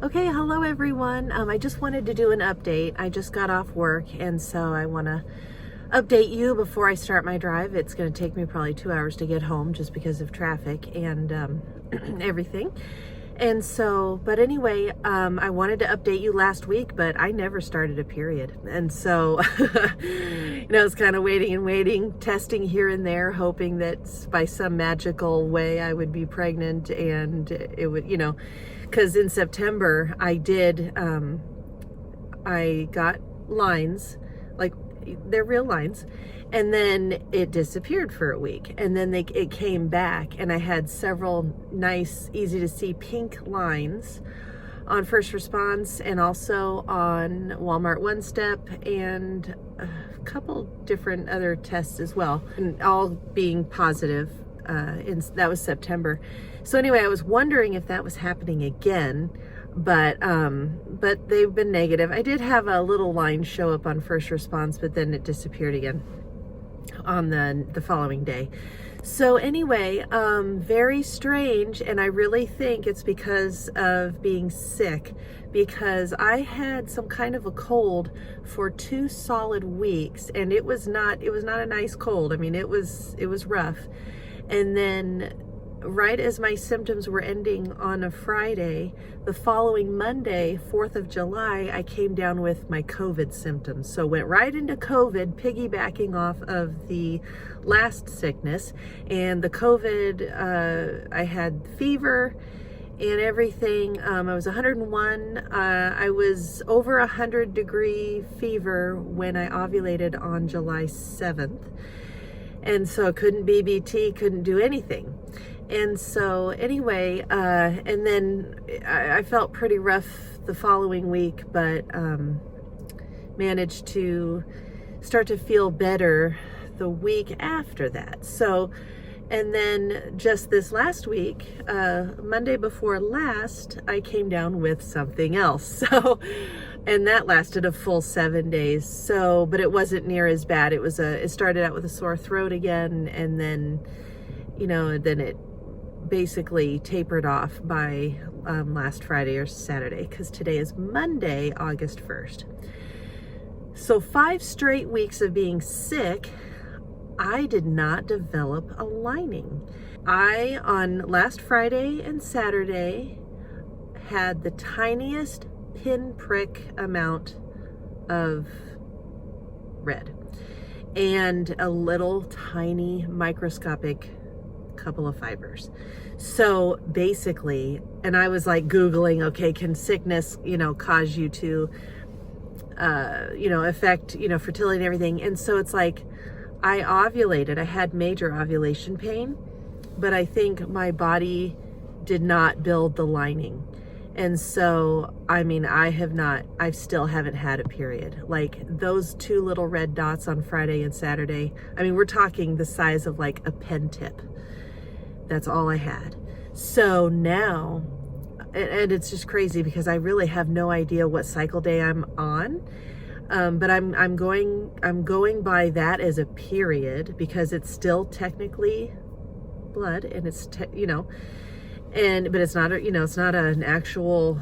Okay, hello everyone. I just wanted to do an update. I just got off work, and so I want to update you before I start my drive. It's going to take me probably 2 hours to get home just because of traffic and everything. And so, but anyway, I wanted to update you last week, but I never started a period. And so, I was kind of waiting, testing here and there, hoping that by some magical way I would be pregnant and it would, because in September I got lines, like they're real lines, and then it disappeared for a week, and then it came back, and I had several nice, easy to see pink lines on First Response and also on Walmart One Step and a couple different other tests as well, and all being positive. That was September. So anyway, I was wondering if that was happening again, but they've been negative. I did have a little line show up on First Response, but then it disappeared again on the following day. So anyway, very strange, and I really think it's because of being sick, because I had some kind of a cold for 2 solid weeks, and it was not a nice cold. I mean, it was rough. And then right as my symptoms were ending on a Friday, the following Monday, 4th of July, I came down with my COVID symptoms. So went right into COVID, piggybacking off of the last sickness. And the COVID, I had fever and everything. I was 101. I was over 100-degree fever when I ovulated on July 7th. And so couldn't BBT, couldn't do anything. And so anyway, and then I felt pretty rough the following week, but managed to start to feel better the week after that. So, and then just this last week, Monday before last, I came down with something else. So, and that lasted a full 7 days. So, but it wasn't near as bad. It started out with a sore throat again, and then, then it basically tapered off by last Friday or Saturday, because today is Monday, August 1st. So 5 straight weeks of being sick, I did not develop a lining. On last Friday and Saturday, had the tiniest pinprick amount of red and a little tiny microscopic couple of fibers. So basically, and I was like Googling, okay, can sickness, cause you to, affect, fertility and everything. And so it's like, I ovulated, I had major ovulation pain, but I think my body did not build the lining. And so, I still haven't had a period. Like those 2 little red dots on Friday and Saturday, we're talking the size of like a pen tip. That's all I had. So now, and it's just crazy because I really have no idea what cycle day I'm on. But I'm going by that as a period because it's still technically blood, and it's but it's not it's not an actual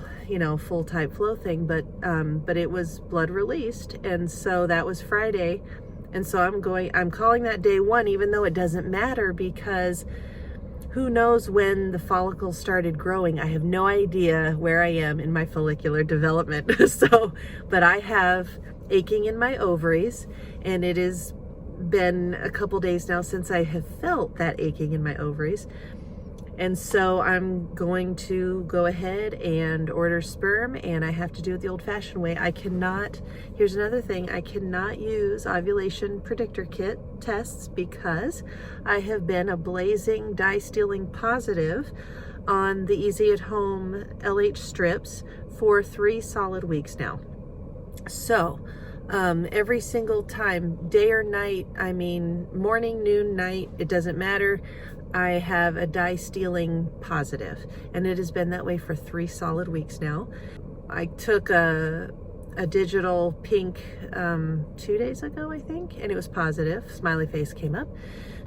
full type flow thing, but it was blood released, and so that was Friday, and so I'm calling that day 1, even though it doesn't matter, because who knows when the follicles started growing. I have no idea where I am in my follicular development. So, but I have aching in my ovaries, and it has been a couple days now since I have felt that aching in my ovaries. And so I'm going to go ahead and order sperm, and I have to do it the old-fashioned way. Here's another thing, I cannot use ovulation predictor kit tests because I have been a blazing dye-stealing positive on the Easy at Home LH strips for 3 solid weeks now. So every single time, day or night, morning, noon, night, it doesn't matter, I have a dye stealing positive, and it has been that way for 3 solid weeks now. I took a a digital pink 2 days ago, I think, and it was positive. Smiley face came up.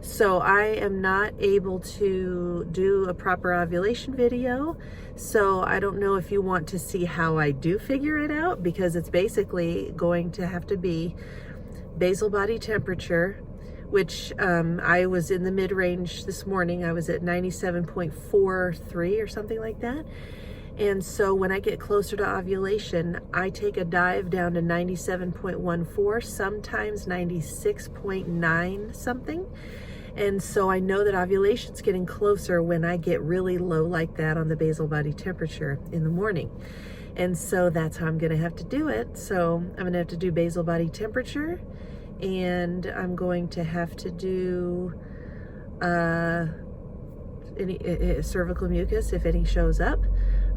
So I am not able to do a proper ovulation video. So I don't know if you want to see how I do figure it out, because it's basically going to have to be basal body temperature, which I was in the mid-range this morning. I was at 97.43 or something like that. And so when I get closer to ovulation, I take a dive down to 97.14, sometimes 96.9 something. And so I know that ovulation's getting closer when I get really low like that on the basal body temperature in the morning. And so that's how I'm gonna have to do it. So I'm gonna have to do basal body temperature, and I'm going to have to do any cervical mucus if any shows up.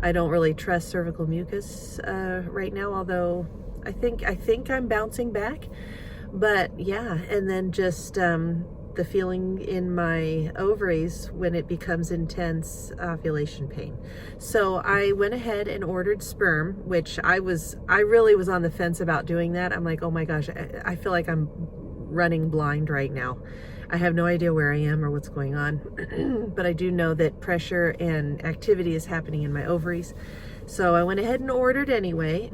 I don't really trust cervical mucus right now, although I think I'm bouncing back. But yeah, and then just the feeling in my ovaries when it becomes intense ovulation pain. So I went ahead and ordered sperm, which I really was on the fence about doing that. I'm like, oh my gosh, I feel like I'm running blind right now. I have no idea where I am or what's going on, but I do know that pressure and activity is happening in my ovaries. So I went ahead and ordered anyway.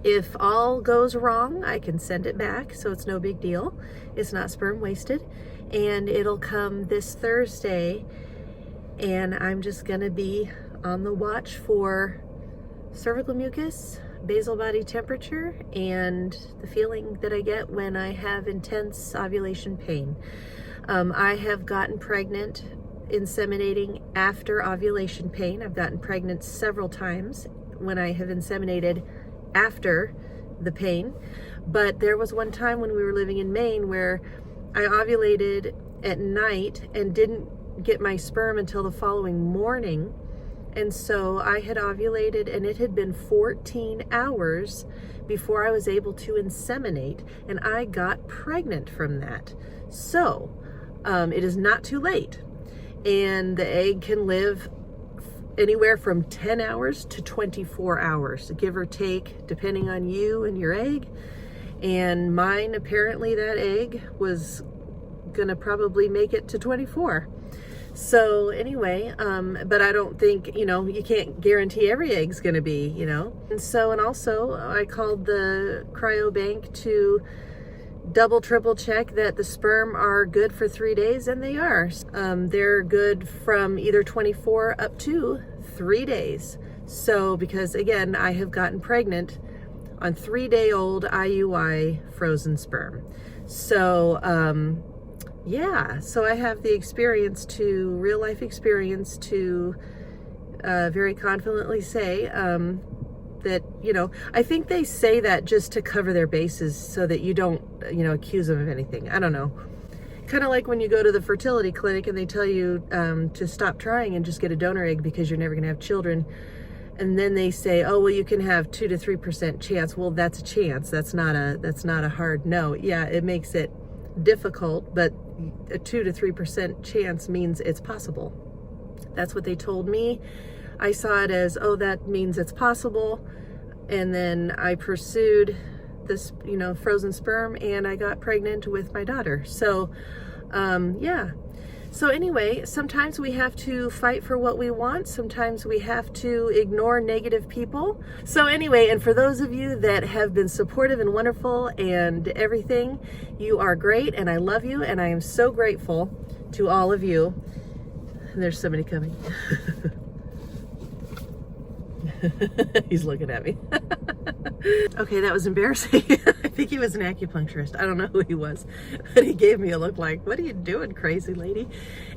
If all goes wrong, I can send it back, so it's no big deal. It's not sperm wasted, and it'll come this Thursday, and I'm just gonna be on the watch for cervical mucus, basal body temperature, and the feeling that I get when I have intense ovulation pain. I have gotten pregnant inseminating after ovulation pain. I've gotten pregnant several times when I have inseminated after the pain, but there was one time when we were living in Maine where I ovulated at night and didn't get my sperm until the following morning. And so I had ovulated, and it had been 14 hours before I was able to inseminate, and I got pregnant from that. So it is not too late, and the egg can live anywhere from 10 hours to 24 hours, give or take, depending on you and your egg. And mine, apparently that egg was gonna probably make it to 24. So anyway, but I don't think, you can't guarantee every egg's gonna be, And also I called the cryobank to double, triple check that the sperm are good for 3 days, and they are. They're good from either 24 up to 3 days. So, because again, I have gotten pregnant on 3-day-old IUI frozen sperm. So, yeah, so I have the real life experience to very confidently say that, I think they say that just to cover their bases so that you don't, accuse them of anything. I don't know. Kind of like when you go to the fertility clinic and they tell you to stop trying and just get a donor egg because you're never going to have children. And then they say, oh, well, you can have 2 to 3% chance. Well, that's a chance. That's not a hard no. Yeah, it makes it difficult, but a 2 to 3% chance means it's possible. That's what they told me. I saw it as, oh, that means it's possible. And then I pursued this, frozen sperm, and I got pregnant with my daughter. So, yeah. So anyway, sometimes we have to fight for what we want. Sometimes we have to ignore negative people. So anyway, and for those of you that have been supportive and wonderful and everything, you are great, and I love you, and I am so grateful to all of you. And there's somebody coming. He's looking at me. Okay, that was embarrassing. I think he was an acupuncturist. I don't know who he was, but he gave me a look like, what are you doing, crazy lady?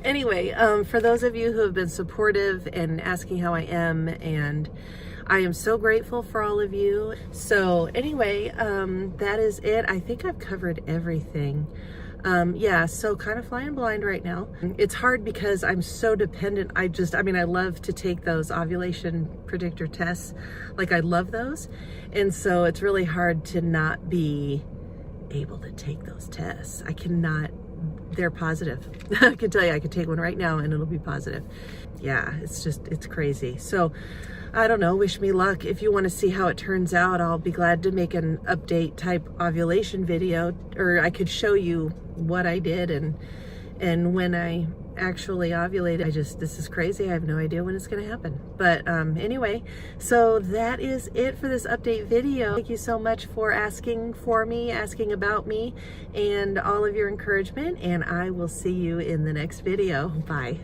Anyway, for those of you who have been supportive and asking how I am, and I am so grateful for all of you. So anyway, that is it. I think I've covered everything. Yeah, so kind of flying blind right now. It's hard because I'm so dependent. I love to take those ovulation predictor tests. Like, I love those. And so it's really hard to not be able to take those tests. I cannot they're positive. I can tell you, I could take one right now and it'll be positive. Yeah, it's crazy. So I don't know, wish me luck. If you want to see how it turns out, I'll be glad to make an update type ovulation video, or I could show you what I did and when I actually ovulated. This is crazy. I have no idea when it's going to happen. But anyway, so that is it for this update video. Thank you so much for asking for me, asking about me, and all of your encouragement, and I will see you in the next video. Bye.